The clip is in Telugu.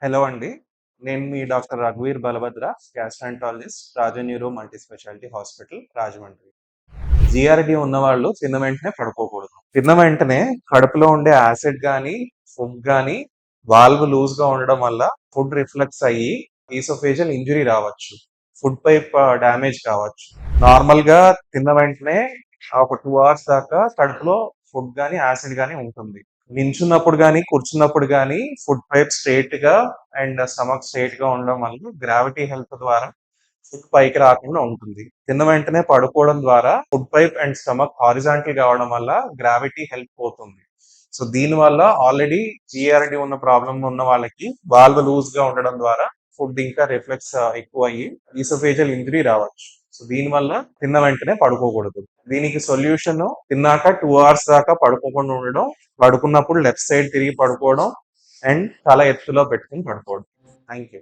హలో అండి. నేను మీ డాక్టర్ రఘువీర్ Balabhadra, gastroenterologist, Raju neuro multi speciality hospital, Rajahmundry. GRD ఉన్నవాళ్ళు తిన్న వెంటనే పడుకోకూడదు. తిన్న వెంటనే కడుపులో ఉండే యాసిడ్ గానీ, ఫుడ్ గానీ, వాల్వ్ లూజ్‌గా ఉండడం వల్ల ఫుడ్ రిఫ్లక్స్ అయ్యి ఈసోఫేజియల్ ఇంజ్యూరీ రావచ్చు. ఫుడ్ పైప్ డ్యామేజ్ కావచ్చు. నార్మల్‌గా తిన్న వెంటనే ఒక 2 అవర్స్ దాకా కడుపులో ఫుడ్ గానీ, యాసిడ్ గానీ ఉంటుంది. నించున్నప్పుడు గానీ, కూర్చున్నప్పుడు గానీ ఫుడ్ పైప్ స్ట్రెయిట్‌గా అండ్ స్టమక్ స్ట్రెయిట్‌గా ఉండడం వల్ల గ్రావిటీ హెల్ప్ ద్వారా ఫుడ్ పైకి రాకుండా ఉంటుంది. తిన్న వెంటనే పడుకోవడం ద్వారా food pipe and stomach horizontal కావడం వల్ల గ్రావిటీ హెల్ప్ పోతుంది. సో దీనివల్ల ఆల్రెడీ జీఆర్‌డీ ఉన్న ప్రాబ్లమ్ ఉన్న వాళ్ళకి వాల్వ్ లూజ్‌గా ఉండడం ద్వారా ఫుడ్ ఇంకా రిఫ్లెక్స్ ఎక్కువ అయ్యి ఈసోఫేజియల్ ఇంజరీ రావచ్చు. సో దీనివల్ల తిన్న వెంటనే పడుకోకూడదు. దీనికి సొల్యూషన్ తిన్నాక 2 అవర్స్ దాకా పడుకోకుండా ఉండడం, పడుకున్నప్పుడు లెఫ్ట్ సైడ్ తిరిగి పడుకోవడం అండ్ తల ఎత్తులో పెట్టుకొని పడుకోవడం. Thank you.